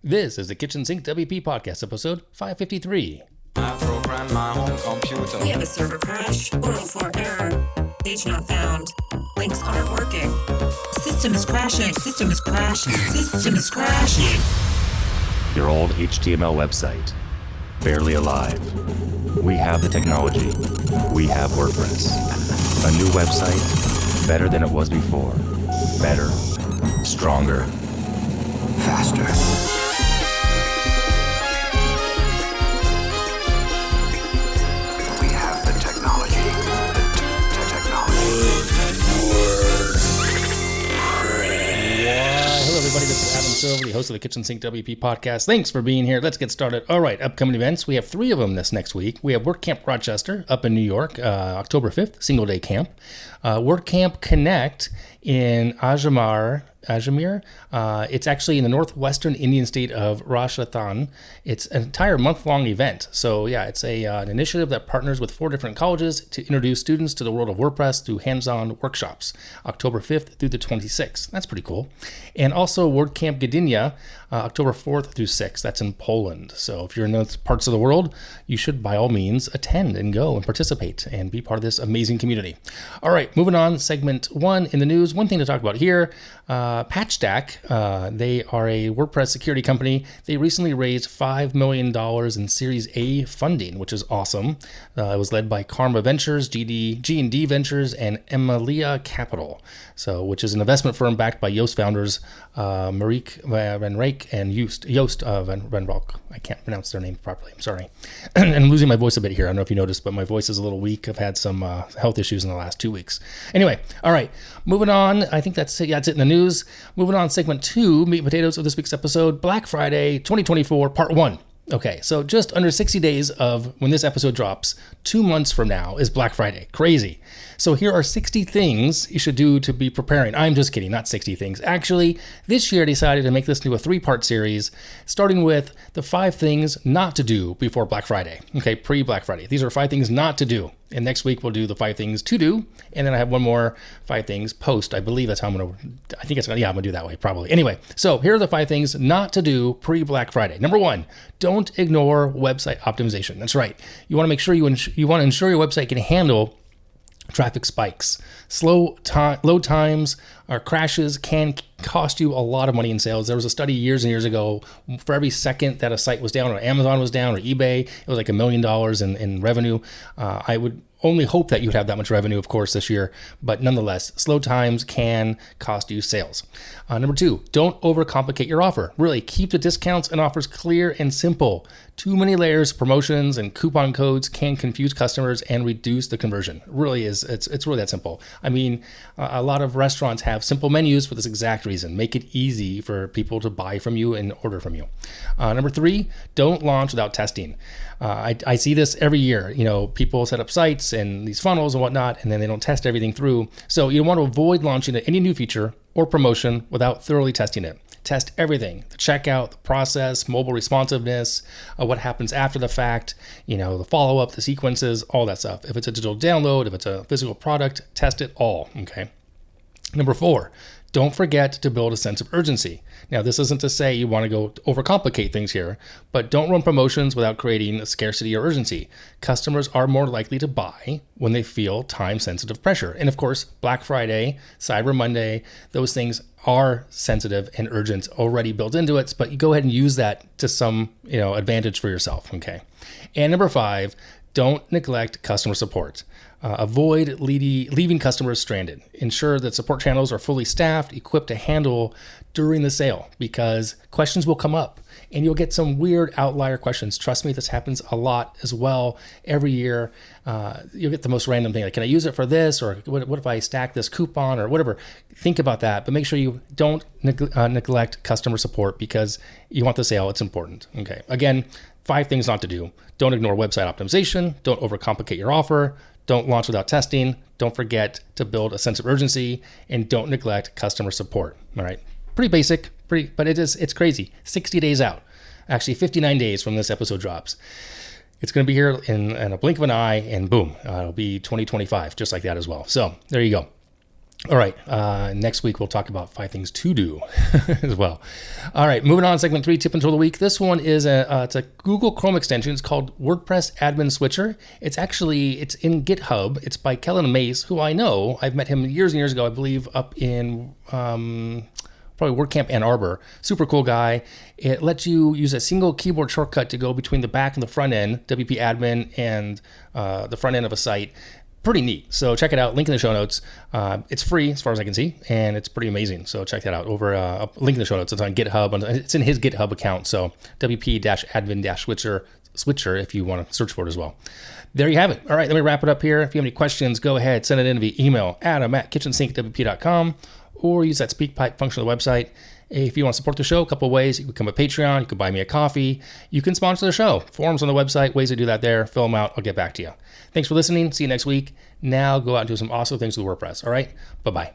This is the Kitchen Sink WP podcast, episode 553. I program my home computer. We have a server crash, 404 error, page not found, links aren't working, system is crashing, system is crashing, system is crashing. Your old HTML website, barely alive. We have the technology. We have WordPress. A new website, better than it was before. Better, stronger, faster. Hello, everybody. This is Adam Silver, the host of the Kitchen Sink WP podcast. Thanks for being here. Let's get started. All right, upcoming events. We have 3 of them this next week. We have WordCamp Rochester up in New York, October 5th, single day camp. WordCamp Connect in Ajmer. It's actually in the northwestern Indian state of Rajasthan. It's an entire month-long event. So yeah, it's an initiative that partners with 4 different colleges to introduce students to the world of WordPress through hands-on workshops, October 5th through the 26th. That's pretty cool. And also WordCamp Gdynia, October 4th through 6th. That's in Poland. So if you're in those parts of the world, you should by all means attend and go and participate and be part of this amazing community. All right, moving on. Segment 1 in the news. One thing to talk about here, Patchstack, they are a WordPress security company. They recently raised $5 million in Series A funding, which is awesome. It was led by Karma Ventures, G&D Ventures, and Emilia Capital, which is an investment firm backed by Yoast founders Marieke van Rijk and Joost van Renbroek. I can't pronounce their name properly. I'm sorry. And I'm losing my voice a bit here. I don't know if you noticed, but my voice is a little weak. I've had some health issues in the last 2 weeks. Anyway, all right, moving on. I think that's it. Yeah, that's it in the news. Moving on, segment 2, meat and potatoes of this week's episode, Black Friday 2024, part 1. Okay, so just under 60 days of when this episode drops, 2 months from now is Black Friday. Crazy. So here are 60 things you should do to be preparing. I'm just kidding, not 60 things. Actually, this year I decided to make this into a 3-part series, starting with the 5 things not to do before Black Friday. Okay, pre-Black Friday. These are 5 things not to do. And next week we'll do the 5 things to do. And then I have one more 5 things post. I believe that's how I'm going to, I'm going to do that way probably. Anyway, so here are the 5 things not to do pre-Black Friday. Number 1, don't ignore website optimization. That's right. You want to make sure you want to ensure your website can handle traffic spikes. Load times or crashes can cost you a lot of money in sales. There was a study years and years ago. For every second that a site was down, or Amazon was down, or eBay, it was like $1 million in revenue. I would only hope that you would have that much revenue, of course, this year. But nonetheless, slow times can cost you sales. Number 2, don't overcomplicate your offer. Really, keep the discounts and offers clear and simple. Too many layers, promotions, and coupon codes can confuse customers and reduce the conversion. Really is. It's really that simple. I mean, a lot of restaurants have simple menus for this exact reason. Make it easy for people to buy from you and order from you. Number 3, don't launch without testing. I see this every year. You know, people set up sites and these funnels and whatnot, and then they don't test everything through. So you want to avoid launching any new feature or promotion without thoroughly testing it. Test everything: the checkout, the process, mobile responsiveness, what happens after the fact, the follow-up, the sequences, all that stuff. If it's a digital download, if it's a physical product, test it all, okay? Number 4, don't forget to build a sense of urgency. Now, this isn't to say you want to go overcomplicate things here, but don't run promotions without creating a scarcity or urgency. Customers are more likely to buy when they feel time-sensitive pressure. And of course, Black Friday, Cyber Monday, those things are sensitive and urgent already built into it, but you go ahead and use that to some, advantage for yourself, okay? And number 5, don't neglect customer support. Avoid leaving customers stranded. Ensure that support channels are fully staffed, equipped to handle during the sale, because questions will come up and you'll get some weird outlier questions. Trust me, this happens a lot as well. Every year, you'll get the most random thing. Like, can I use it for this? Or what if I stack this coupon or whatever? Think about that, but make sure you don't neglect customer support because you want the sale. It's important. Okay. Again, 5 things not to do. Don't ignore website optimization. Don't overcomplicate your offer. Don't launch without testing. Don't forget to build a sense of urgency, and don't neglect customer support. All right. Pretty basic, but it's crazy. 60 days out. Actually, 59 days from this episode drops. It's going to be here in a blink of an eye, and boom, it'll be 2025, just like that as well. So there you go. All right. Next week, we'll talk about 5 things to do as well. All right. Moving on. Segment 3, tip and tool of the week. This one is it's a Google Chrome extension. It's called WordPress Admin Switcher. It's in GitHub. It's by Kellen Mace, who I know. I've met him years and years ago, I believe, up in probably WordCamp Ann Arbor. Super cool guy. It lets you use a single keyboard shortcut to go between the back and the front end, WP admin, and the front end of a site. Pretty neat. So check it out. Link in the show notes. It's free as far as I can see, and it's pretty amazing. So check that out. Over link in the show notes. It's on GitHub. It's in his GitHub account. So WP-admin-switcher if you want to search for it as well. There you have it. All right, let me wrap it up here. If you have any questions, go ahead. Send it in via email, adam@kitchensinkwp.com, or use that SpeakPipe function on the website. If you want to support the show, a couple of ways. You can become a Patreon. You can buy me a coffee. You can sponsor the show. Forums on the website, ways to do that there. Fill them out. I'll get back to you. Thanks for listening. See you next week. Now go out and do some awesome things with WordPress. All right? Bye-bye.